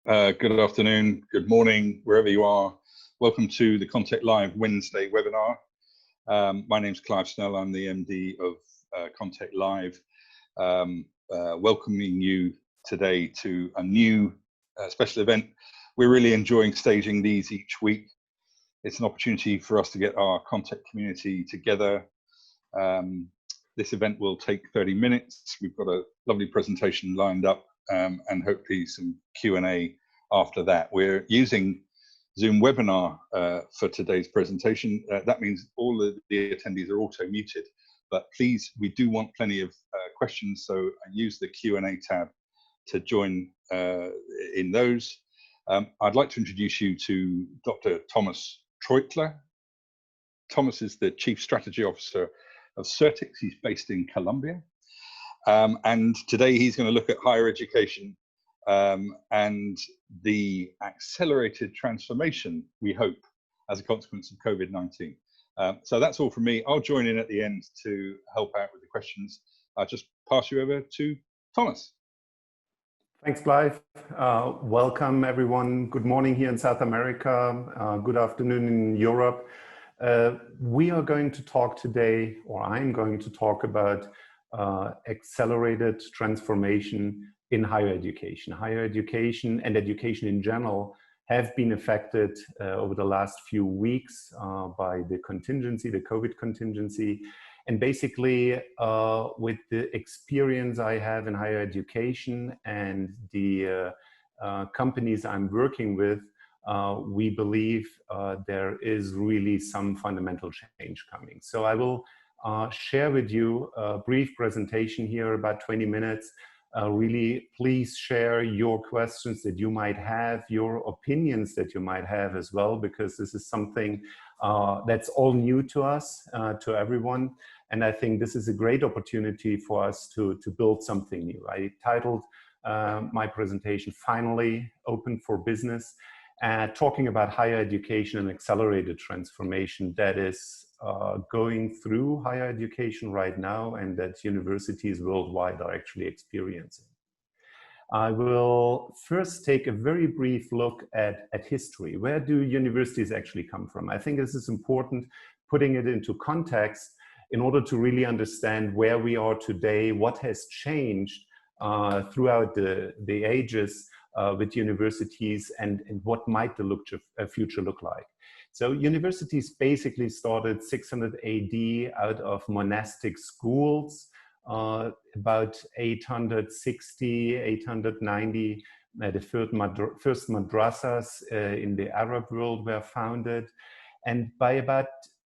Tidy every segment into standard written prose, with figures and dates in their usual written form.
Good afternoon, good morning, wherever you are. Welcome to the Contact Live Wednesday webinar. My name's Clive Snell, I'm the MD of Contact Live, welcoming you today to a new special event. We're really enjoying staging these each week. It's an opportunity for us to get our contact community together. This event will take 30 minutes. We've got a lovely presentation lined up and hopefully some Q&A after that. We're using Zoom webinar for today's presentation. That means all of the attendees are auto muted, but please, we do want plenty of questions, so use the Q&A tab to join in those. I'd like to introduce you to Dr. Thomas Treutler. Thomas is the Chief Strategy Officer of Certix. He's based in Colombia. And today he's going to look at higher education and the accelerated transformation, we hope, as a consequence of COVID-19. So that's all from me. I'll join in at the end to help out with the questions. I'll just pass you over to Thomas. Thanks, Clive. Welcome, everyone. Good morning here in South America. Good afternoon in Europe. We are going to talk today, or I'm going to talk about accelerated transformation in higher education. Higher education and education in general have been affected over the last few weeks by the contingency, the COVID contingency. And basically, with the experience I have in higher education and the companies I'm working with, we believe there is really some fundamental change coming. So I will share with you a brief presentation here, about 20 minutes. Really, please share your questions that you might have, your opinions that you might have as well, because this is something that's all new to us, to everyone. And I think this is a great opportunity for us to build something new. I titled my presentation, Finally Open for Business, talking about higher education and accelerated transformation that is going through higher education right now and that universities worldwide are actually experiencing. I will first take a very brief look at history. Where do universities actually come from? I think this is important, putting it into context in order to really understand where we are today, what has changed throughout the ages with universities, and what might the future look like. So universities basically started 600 AD out of monastic schools. About 860, 890, the first madrasas in the Arab world were founded. And by about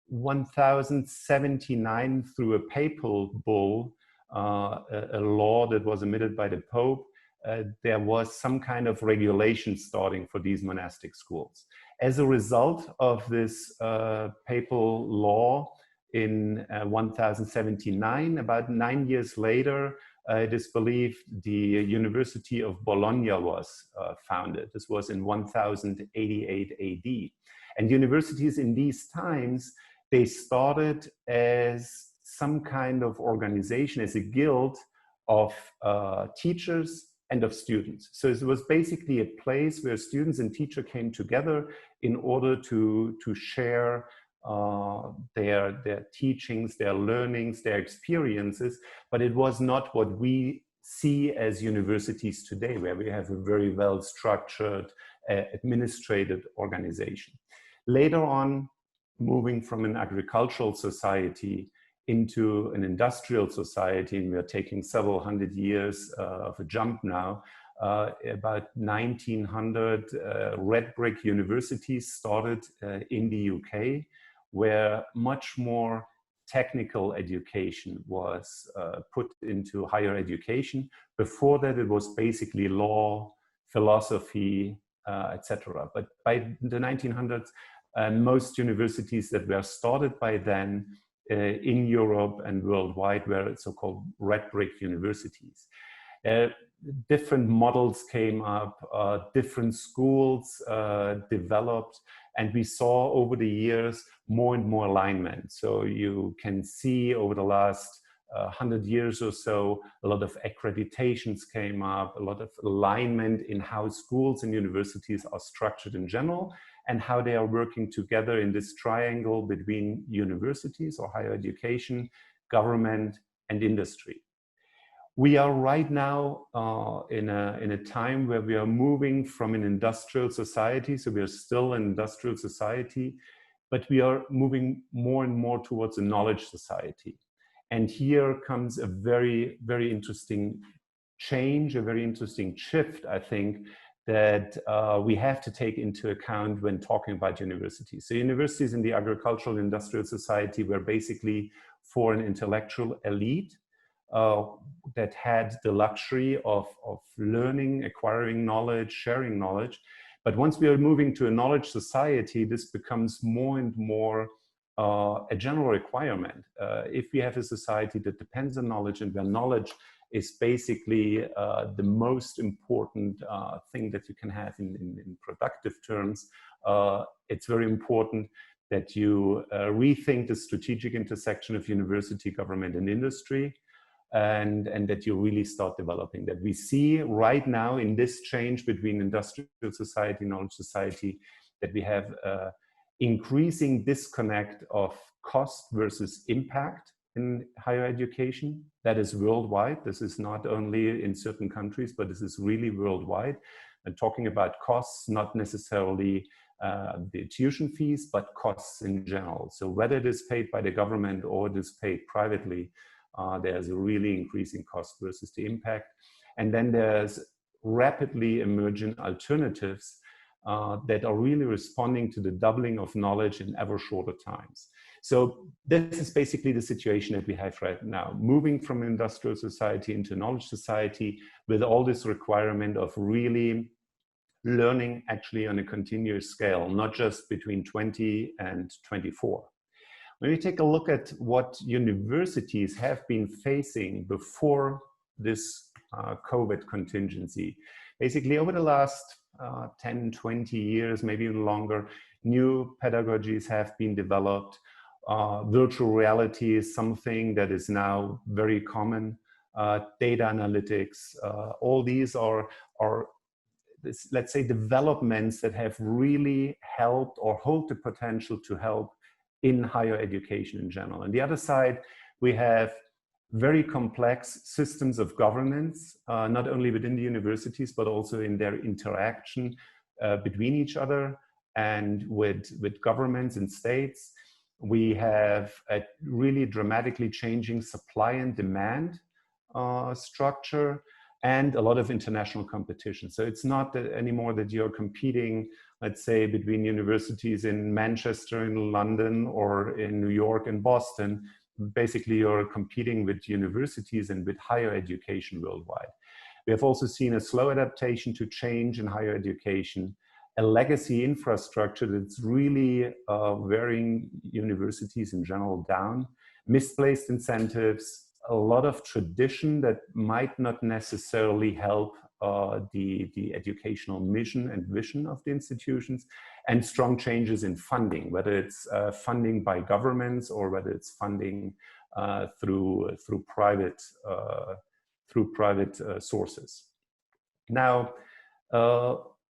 1079, through a papal bull, a law that was emitted by the Pope, there was some kind of regulation starting for these monastic schools. As a result of this papal law in 1079, about 9 years later, it is believed the University of Bologna was founded. This was in 1088 AD. And universities in these times, they started as some kind of organization, as a guild of teachers and of students. So it was basically a place where students and teachers came together in order to share their teachings, their learnings, their experiences, but it was not what we see as universities today, where we have a very well-structured, administrated organization. Later on, moving from an agricultural society into an industrial society, and we are taking several hundred years of a jump now. About 1900, red brick universities started in the UK, where much more technical education was put into higher education. Before that, it was basically law, philosophy, etc. But by the 1900s, most universities that were started by then in Europe and worldwide were so-called red brick universities. Different models came up, different schools developed, and we saw over the years more and more alignment. So you can see over the last 100 years or so, a lot of accreditations came up, a lot of alignment in how schools and universities are structured in general, and how they are working together in this triangle between universities or higher education, government, and industry. We are right now in a time where we are moving from an industrial society, so we are still an industrial society, but we are moving more and more towards a knowledge society. And here comes a very, very interesting change, a very interesting shift, I think, that we have to take into account when talking about universities. So universities in the agricultural industrial society were basically for an intellectual elite that had the luxury of learning, acquiring knowledge, sharing knowledge. But once we are moving to a knowledge society, this becomes more and more a general requirement. If we have a society that depends on knowledge and where knowledge is basically the most important thing that you can have in productive terms, it's very important that you rethink the strategic intersection of university, government, and industry, and that you really start developing that. We see right now in this change between industrial society, knowledge society, that we have increasing disconnect of cost versus impact in higher education. That is worldwide. This is not only in certain countries, but this is really worldwide. And talking about costs, not necessarily the tuition fees, but costs in general. So whether it is paid by the government or it is paid privately, there's a really increasing cost versus the impact. And then there's rapidly emerging alternatives that are really responding to the doubling of knowledge in ever shorter times. So this is basically the situation that we have right now, moving from industrial society into knowledge society with all this requirement of really learning actually on a continuous scale, not just between 20 and 24. When we take a look at what universities have been facing before this COVID contingency, basically over the last 10, 20 years, maybe even longer, new pedagogies have been developed. Virtual reality is something that is now very common. Data analytics, all these are this, let's say, developments that have really helped or hold the potential to help in higher education in general. On the other side, we have very complex systems of governance, not only within the universities, but also in their interaction between each other and with governments and states. We have a really dramatically changing supply and demand structure, and a lot of international competition. So it's not that anymore that you're competing, let's say, between universities in Manchester, in London, or in New York and Boston. Basically, you're competing with universities and with higher education worldwide. We have also seen a slow adaptation to change in higher education, a legacy infrastructure that's really wearing universities in general down, misplaced incentives, a lot of tradition that might not necessarily help the educational mission and vision of the institutions, and strong changes in funding, whether it's funding by governments or whether it's funding through private sources. Now,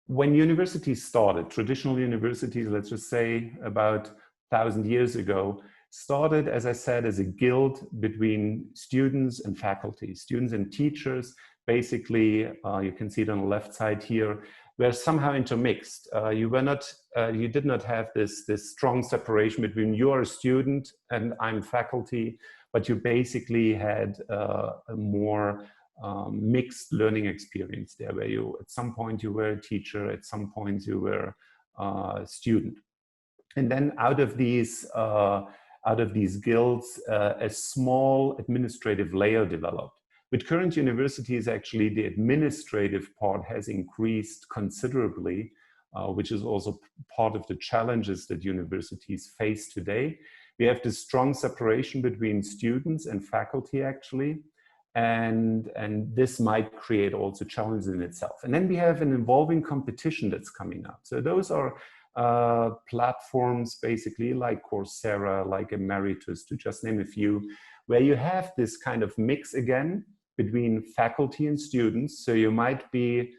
when universities started, traditional universities, let's just say about 1,000 years ago, started, as I said, as a guild between students and faculty, students and teachers. Basically, you can see it on the left side here, were somehow intermixed. You did not have this strong separation between you're a student and I'm faculty, but you basically had a more mixed learning experience there, where you, at some point you were a teacher, at some point you were a student. And then out of these guilds, a small administrative layer developed. With current universities, actually, the administrative part has increased considerably, which is also part of the challenges that universities face today. We have this strong separation between students and faculty, actually, and this might create also challenges in itself. And then we have an evolving competition that's coming up. So those are platforms basically like Coursera, like Emeritus, to just name a few, where you have this kind of mix again between faculty and students. So you might be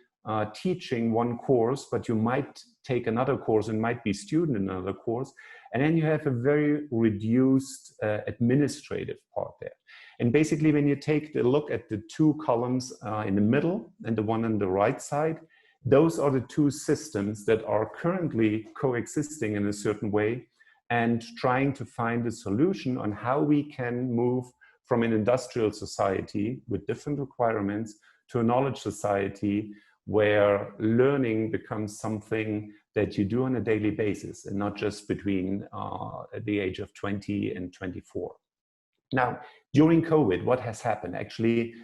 teaching one course, but you might take another course and might be student in another course. And then you have a very reduced administrative part there. And basically, when you take the look at the two columns in the middle and the one on the right side, those are the two systems that are currently coexisting in a certain way and trying to find a solution on how we can move from an industrial society with different requirements to a knowledge society where learning becomes something that you do on a daily basis and not just between the age of 20 and 24. Now, during COVID, what has happened? Actually,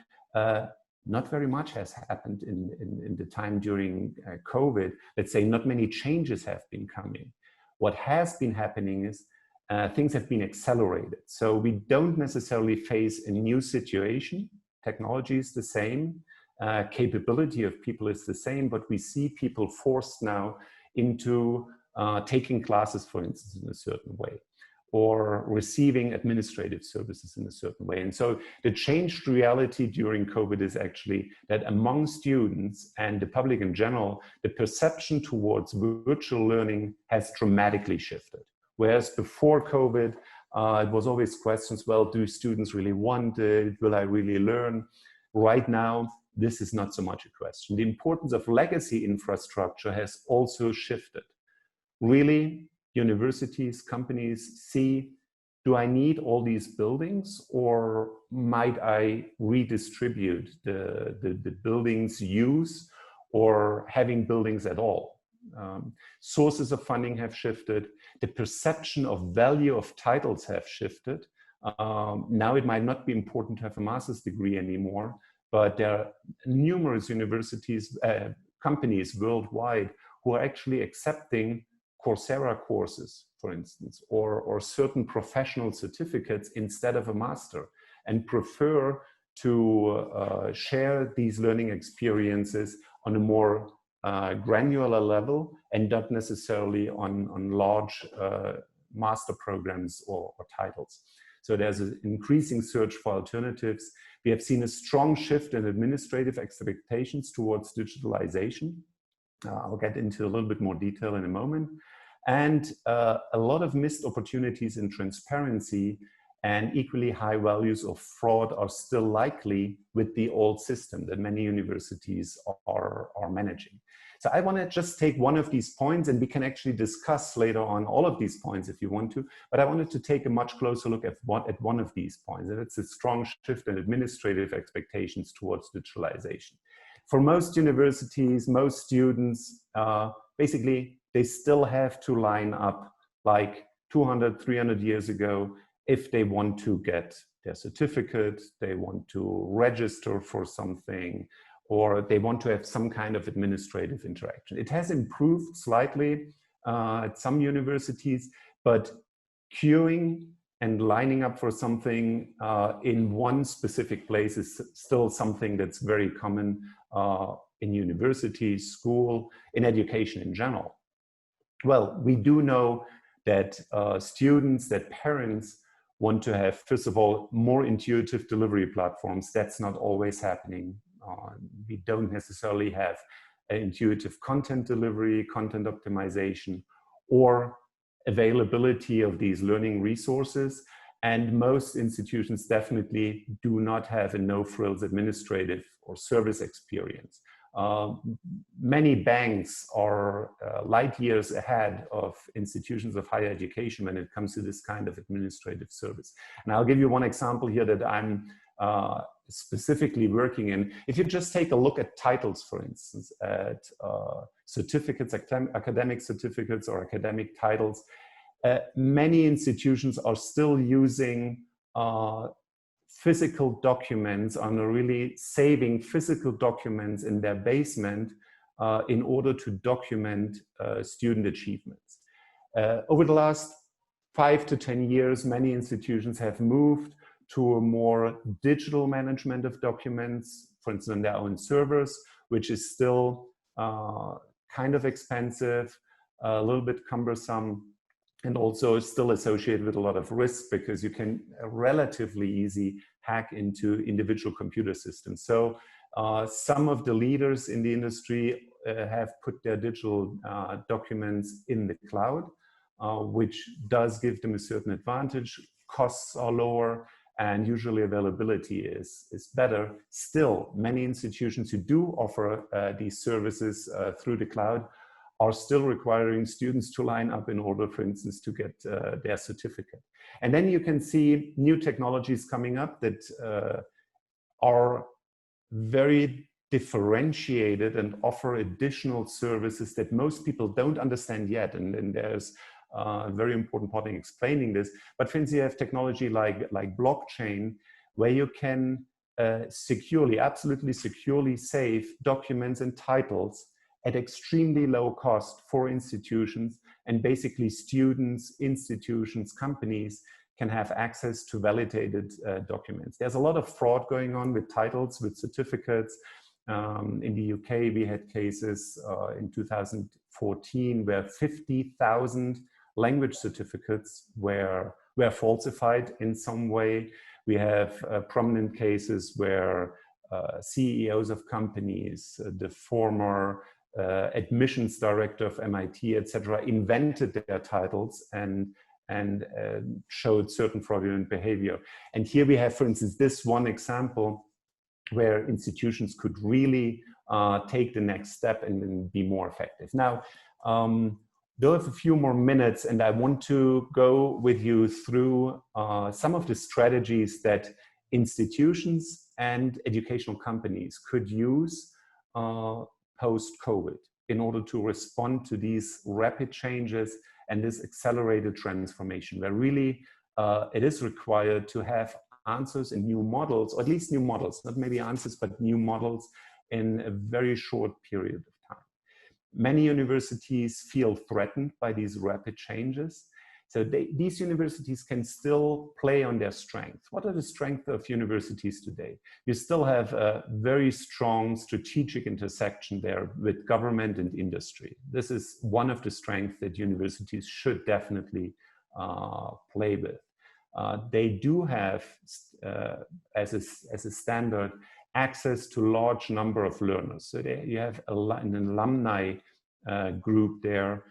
not very much has happened in the time during COVID. Let's say not many changes have been coming. What has been happening is things have been accelerated. So we don't necessarily face a new situation. Technology is the same. Capability of people is the same, but we see people forced now into taking classes, for instance, in a certain way, or receiving administrative services in a certain way. And so the changed reality during COVID is actually that among students and the public in general, the perception towards virtual learning has dramatically shifted. Whereas before COVID, it was always questions, well, do students really want it? Will I really learn? Right now, this is not so much a question. The importance of legacy infrastructure has also shifted. Really, universities, companies see, do I need all these buildings, or might I redistribute the buildings' use, or having buildings at all? Sources of funding have shifted. The perception of value of titles have shifted. Now it might not be important to have a master's degree anymore, but there are numerous universities, companies worldwide who are actually accepting Coursera courses, for instance, or certain professional certificates instead of a master, and prefer to share these learning experiences on a more granular level and not necessarily on large master programs or titles. So there's an increasing search for alternatives. We have seen a strong shift in administrative expectations towards digitalization. I'll get into a little bit more detail in a moment. And a lot of missed opportunities in transparency and equally high values of fraud are still likely with the old system that many universities are managing. So I want to just take one of these points, and we can actually discuss later on all of these points if you want to, but I wanted to take a much closer look at one of these points, and it's a strong shift in administrative expectations towards digitalization. For most universities, most students, basically, they still have to line up like 200, 300 years ago if they want to get their certificate, they want to register for something, or they want to have some kind of administrative interaction. It has improved slightly at some universities, but queuing and lining up for something in one specific place is still something that's very common in universities, school, in education in general. Well, we do know that students, that parents want to have, first of all, more intuitive delivery platforms. That's not always happening. We don't necessarily have intuitive content delivery, content optimization, or availability of these learning resources. And most institutions definitely do not have a no-frills administrative or service experience. Many banks are light years ahead of institutions of higher education when it comes to this kind of administrative service. And I'll give you one example here that I'm specifically working in. If you just take a look at titles, for instance, at certificates, academic certificates or academic titles, many institutions are still using physical documents, are really saving physical documents in their basement in order to document student achievements. Over the last 5 to 10 years, many institutions have moved to a more digital management of documents, for instance, on their own servers, which is still kind of expensive, a little bit cumbersome. and also still associated with a lot of risk because you can relatively easy hack into individual computer systems. So some of the leaders in the industry have put their digital documents in the cloud, which does give them a certain advantage. Costs are lower and usually availability is better. Still, many institutions who do offer these services through the cloud are still requiring students to line up in order, for instance, to get their certificate. And then you can see new technologies coming up that are very differentiated and offer additional services that most people don't understand yet. And there's a very important part in explaining this. But for instance, you have technology like blockchain, where you can securely, absolutely securely save documents and titles at extremely low cost for institutions, and basically students, institutions, companies can have access to validated documents. There's a lot of fraud going on with titles, with certificates. In the UK, we had cases in 2014 where 50,000 language certificates were falsified in some way. We have prominent cases where CEOs of companies, the former admissions director of MIT, etc., invented their titles and showed certain fraudulent behavior. And here we have, for instance, this one example where institutions could really take the next step and be more effective. Now, we'll have a few more minutes, and I want to go with you through some of the strategies that institutions and educational companies could use post-COVID in order to respond to these rapid changes and this accelerated transformation, where really it is required to have answers and new models, or at least new models, not maybe answers, but new models in a very short period of time. Many universities feel threatened by these rapid changes. So these universities can still play on their strengths. What are the strengths of universities today? You still have a very strong strategic intersection there with government and industry. This is one of the strengths that universities should definitely play with. They do have, as a standard, access to large number of learners. So you have an alumni group there,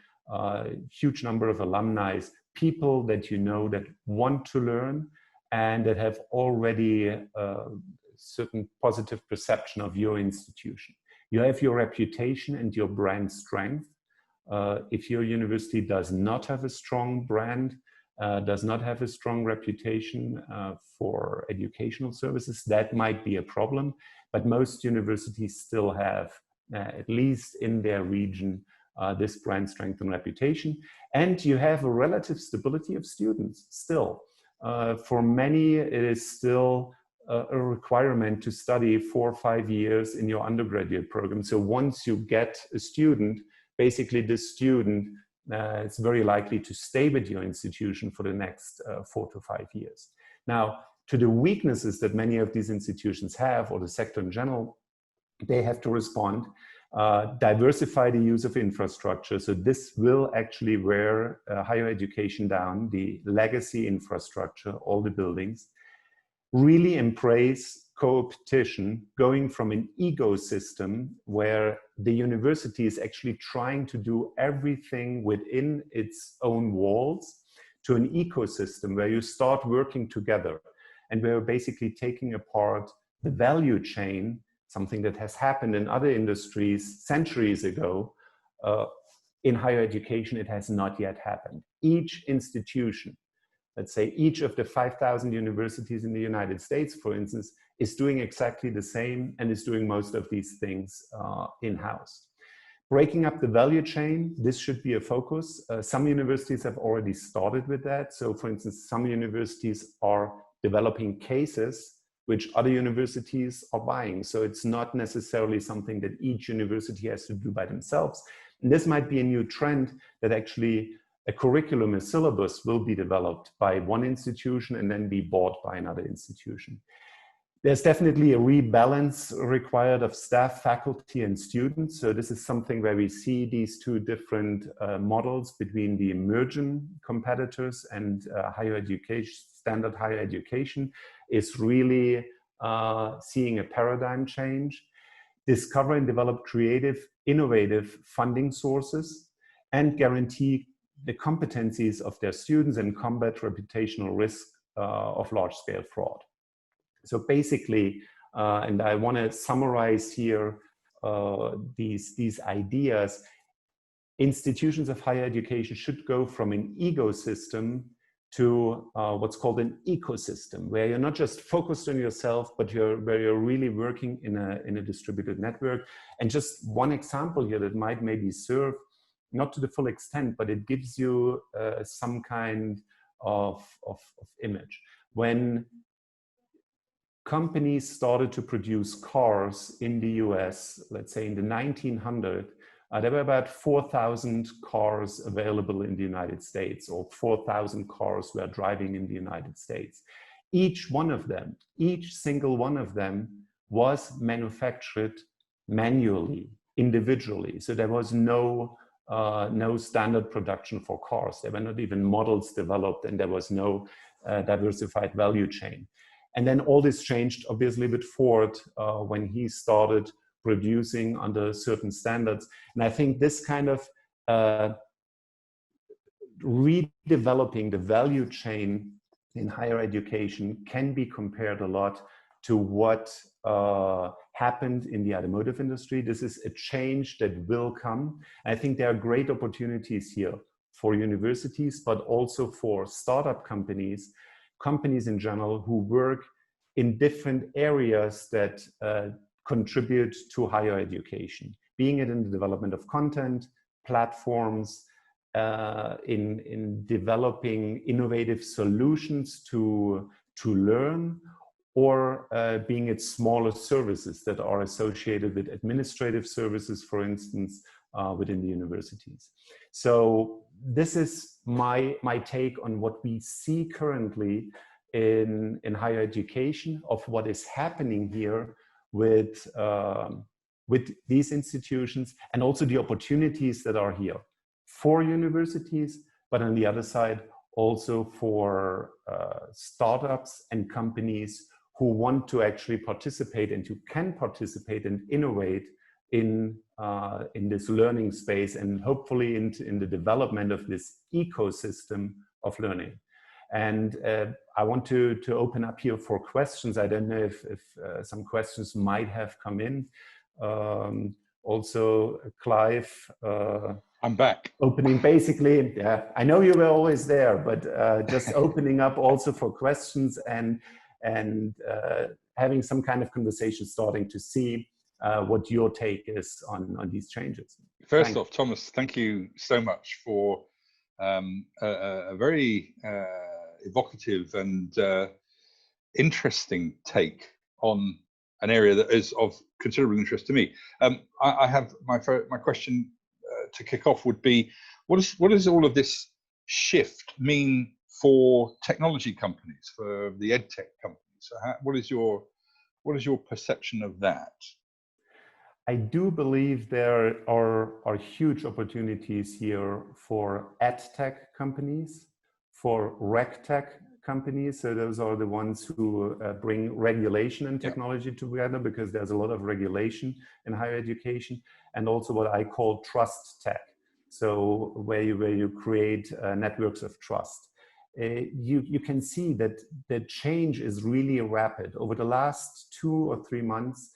huge number of alumni, people that you know that want to learn and that have already a certain positive perception of your institution. You have your reputation and your brand strength. If your university does not have a strong brand, does not have a strong reputation for educational services, that might be a problem. But most universities still have, at least in their region, this brand strength and reputation. And you have a relative stability of students still. For many, it is still a requirement to study 4 or 5 years in your undergraduate program. So once you get a student, basically this student it's very likely to stay with your institution for the next 4 to 5 years. Now, to the weaknesses that many of these institutions have, or the sector in general, they have to respond. Diversify the use of infrastructure. So this will actually wear higher education down, the legacy infrastructure, all the buildings. Really embrace co-opetition, going from an ecosystem where the university is actually trying to do everything within its own walls to an ecosystem where you start working together and where you're basically taking apart the value chain, something that has happened in other industries centuries ago. In higher education, it has not yet happened. Each institution, let's say each of the 5,000 universities in the United States, for instance, is doing exactly the same and is doing most of these things in-house. Breaking up the value chain, this should be a focus. Some universities have already started with that. So for instance, some universities are developing cases which other universities are buying. So it's not necessarily something that each university has to do by themselves. And this might be a new trend that actually a curriculum, a syllabus will be developed by one institution and then be bought by another institution. There's definitely a rebalance required of staff, faculty, and students. So this is something where we see these two different models between the emerging competitors and higher education, standard higher education is really seeing a paradigm change. Discover and develop creative, innovative funding sources and guarantee the competencies of their students and combat reputational risk of large-scale fraud. So basically, and I want to summarize here these ideas, institutions of higher education should go from an ecosystem to what's called an ecosystem, where you're not just focused on yourself, but where you're really working in a distributed network. And just one example here that might maybe serve, not to the full extent, but it gives you some kind of image. When companies started to produce cars in the US, let's say in the 1900s, there were about 4,000 cars available in the United States, or 4,000 cars were driving in the United States. Each one of them, each single one of them was manufactured manually, individually. So there was no standard production for cars. There were not even models developed, and there was no diversified value chain. And then all this changed, obviously, with Ford when he started producing under certain standards. And I think this kind of redeveloping the value chain in higher education can be compared a lot to what happened in the automotive industry. This is a change that will come. I think there are great opportunities here for universities, but also for startup companies in general who work in different areas that contribute to higher education, being it in the development of content, platforms, in developing innovative solutions to learn, or being it smaller services that are associated with administrative services, for instance, within the universities. So this is my take on what we see currently in higher education, of what is happening here with these institutions, and also the opportunities that are here for universities, but on the other side, also for startups and companies who want to actually participate and who can participate and innovate in this learning space, and hopefully in the development of this ecosystem of learning. And I want to open up here for questions. I don't know if some questions might have come in. Also, Clive. I'm back. Opening basically, yeah, I know you were always there, but just opening up also for questions and having some kind of conversation, starting to see what your take is on these changes. First off, Thomas, thank you so much for a very evocative and interesting take on an area that is of considerable interest to me. I have my question to kick off would be, what does all of this shift mean for technology companies, for the edtech companies? So what is your perception of that? I do believe there are huge opportunities here for edtech companies, for regtech companies. So those are the ones who bring regulation and technology together, because there's a lot of regulation in higher education, and also what I call trust tech. So where you create networks of trust. You can see that the change is really rapid. Over the last 2 or 3 months,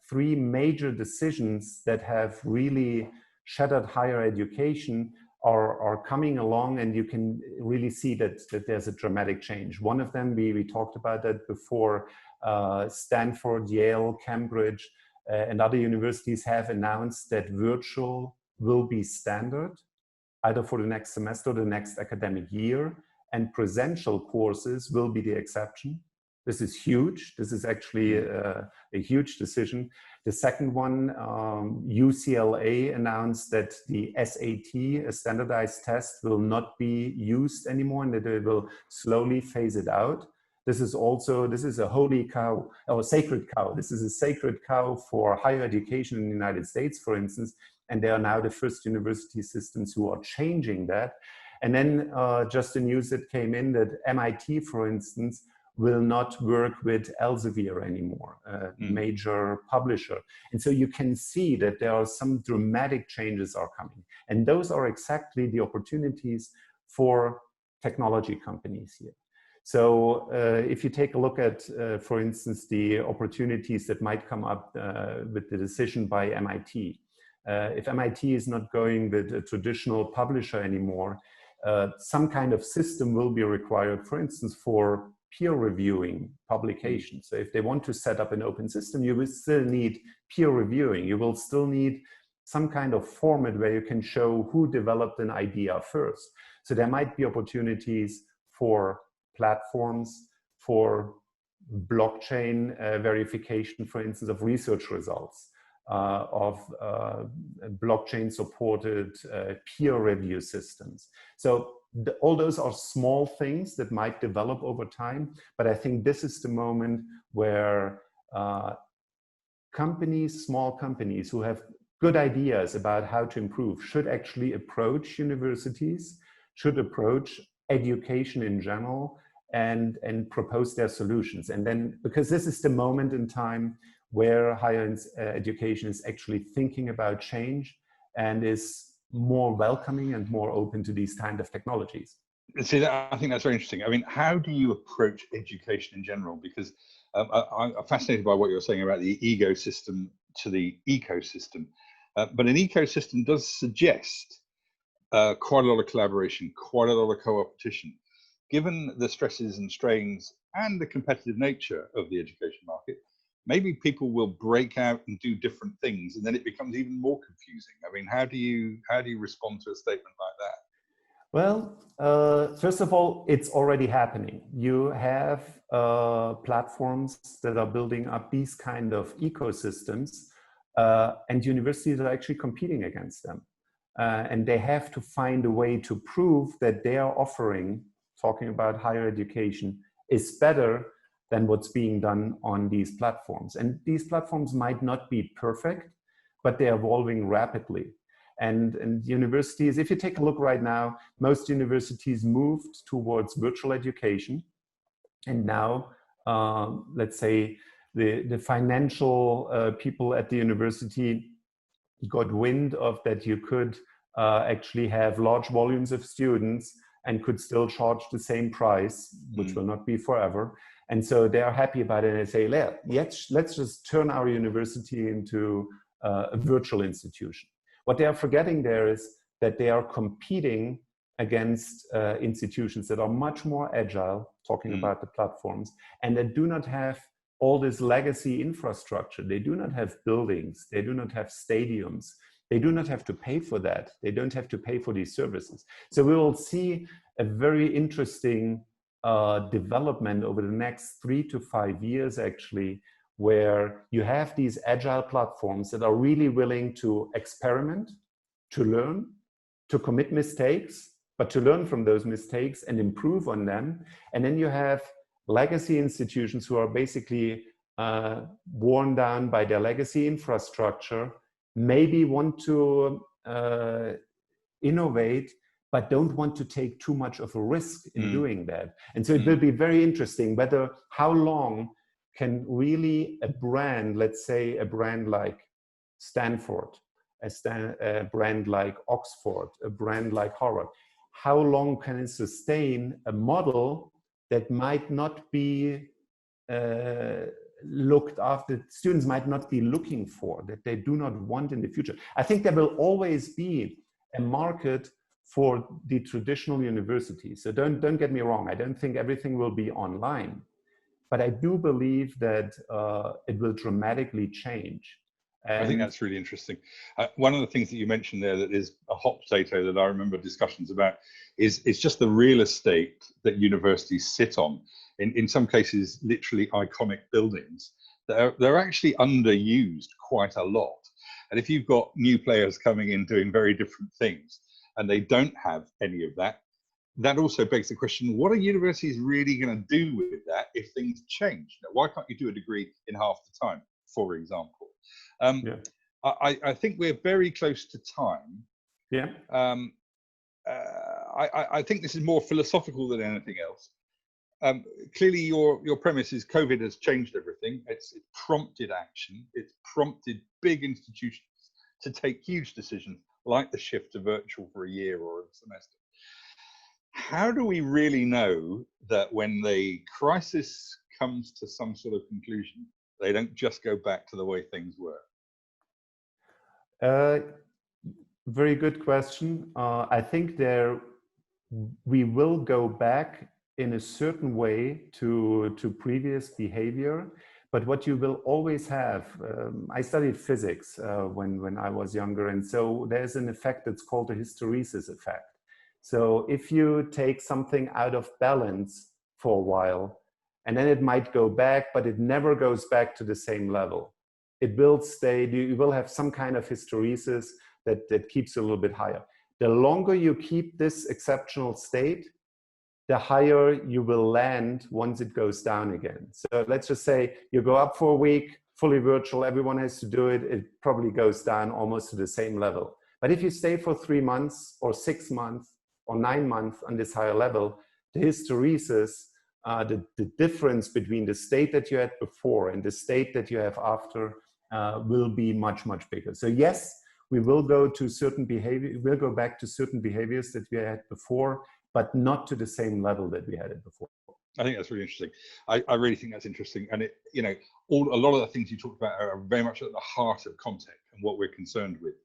3 major decisions that have really shattered higher education are coming along, and you can really see that there's a dramatic change. One of them, we talked about that before, Stanford, Yale, Cambridge, and other universities have announced that virtual will be standard, either for the next semester or the next academic year, and presential courses will be the exception. This is huge. This is actually a huge decision. The second one, UCLA announced that the SAT, a standardized test, will not be used anymore, and that they will slowly phase it out. This is a holy cow, or sacred cow. This is a sacred cow for higher education in the United States, for instance, and they are now the first university systems who are changing that. And then just the news that came in that MIT, for instance, will not work with Elsevier anymore, a major publisher. And so you can see that there are some dramatic changes are coming. And those are exactly the opportunities for technology companies here. So if you take a look at, for instance, the opportunities that might come up with the decision by MIT, if MIT is not going with a traditional publisher anymore, some kind of system will be required, for instance, for peer reviewing publications. So if they want to set up an open system, you will still need peer reviewing. You will still need some kind of format where you can show who developed an idea first. So there might be opportunities for platforms, for blockchain verification, for instance, of research results, of blockchain-supported peer review systems. So all those are small things that might develop over time, but I think this is the moment where companies, small companies who have good ideas about how to improve should actually approach universities, should approach education in general, and propose their solutions. And then, because this is the moment in time where higher education is actually thinking about change and is more welcoming and more open to these kind of technologies. See, I think that's very interesting. I mean, how do you approach education in general? Because I'm fascinated by what you're saying about the ecosystem to the ecosystem. But an ecosystem does suggest quite a lot of collaboration, quite a lot of co-opetition. Given the stresses and strains and the competitive nature of the education market, maybe people will break out and do different things, and then it becomes even more confusing. I mean, how do you respond to a statement like that? Well, first of all, it's already happening. You have platforms that are building up these kind of ecosystems, and universities are actually competing against them. And they have to find a way to prove that their offering, talking about higher education, is better than what's being done on these platforms. And these platforms might not be perfect, but they're evolving rapidly. And universities, if you take a look right now, most universities moved towards virtual education. And now, let's say, the financial people at the university got wind of that you could actually have large volumes of students and could still charge the same price, which will not be forever. And so they are happy about it, and they say, let's just turn our university into a virtual institution. What they are forgetting there is that they are competing against institutions that are much more agile, talking about the platforms, and that do not have all this legacy infrastructure. They do not have buildings, they do not have stadiums, they do not have to pay for that. They don't have to pay for these services. So we will see a very interesting development over the next 3 to 5 years, actually, where you have these agile platforms that are really willing to experiment, to learn, to commit mistakes, but to learn from those mistakes and improve on them. And then you have legacy institutions who are basically worn down by their legacy infrastructure, maybe want to innovate, but don't want to take too much of a risk in doing that. And so it will be very interesting whether how long can really a brand, let's say a brand like Stanford, a brand like Oxford, a brand like Harvard, how long can it sustain a model that might not be looked after, students might not be looking for, that they do not want in the future? I think there will always be a market for the traditional universities. So don't get me wrong, I don't think everything will be online, but I do believe that it will dramatically change. I think that's really interesting. One of the things that you mentioned there that is a hot potato that I remember discussions about is just the real estate that universities sit on. In some cases, literally iconic buildings. They're actually underused quite a lot. And if you've got new players coming in doing very different things and they don't have any of that, that also begs the question, what are universities really going to do with that if things change? Why can't you do a degree in half the time, for example? Yeah. I think we're very close to time. Yeah. I think this is more philosophical than anything else. Clearly, your premise is COVID has changed everything. It's prompted action. It's prompted big institutions to take huge decisions, like the shift to virtual for a year or a semester. How do we really know that when the crisis comes to some sort of conclusion, they don't just go back to the way things were? Very good question. I think we will go back in a certain way to previous behavior, but what you will always have, I studied physics when I was younger, and so there's an effect that's called the hysteresis effect. So if you take something out of balance for a while, and then it might go back, but it never goes back to the same level. It will stay, you will have some kind of hysteresis that keeps a little bit higher. The longer you keep this exceptional state, the higher you will land once it goes down again. So let's just say you go up for a week, fully virtual, everyone has to do it, it probably goes down almost to the same level. But if you stay for 3 months or 6 months or 9 months on this higher level, the hysteresis, the difference between the state that you had before and the state that you have after will be much, much bigger. So yes, we will go to certain behavior, we'll go back to certain behaviors that we had before, but not to the same level that we had it before. I think that's really interesting. I really think that's interesting. And it, you know, a lot of the things you talked about are very much at the heart of content and what we're concerned with.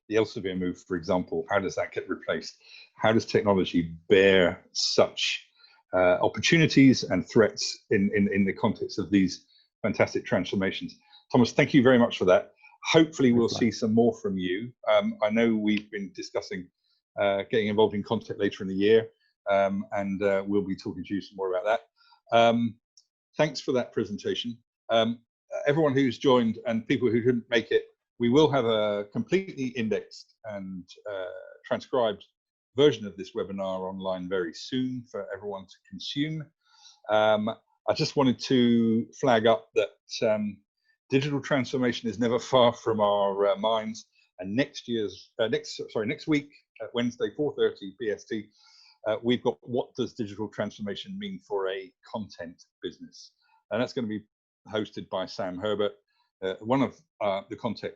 The Elsevier move, for example, how does that get replaced? How does technology bear such opportunities and threats in the context of these fantastic transformations? Thomas, thank you very much for that. Hopefully we'll see some more from you. I know we've been discussing getting involved in content later in the year, and we'll be talking to you some more about that. Thanks for that presentation. Everyone who's joined and people who couldn't make it, we will have a completely indexed and transcribed version of this webinar online very soon for everyone to consume. I just wanted to flag up that digital transformation is never far from our minds. And next week, Wednesday, 4:30 BST, we've got What Does Digital Transformation Mean for a Content Business? And that's going to be hosted by Sam Herbert, one of the content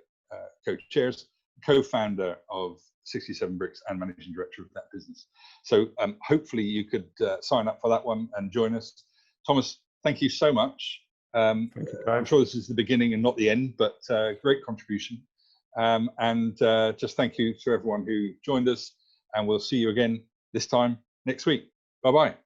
co-chairs, co-founder of 67 Bricks and managing director of that business. So hopefully you could sign up for that one and join us. Thomas, thank you so much. I'm sure this is the beginning and not the end, but great contribution. And just thank you to everyone who joined us, and we'll see you again this time next week. Bye-bye.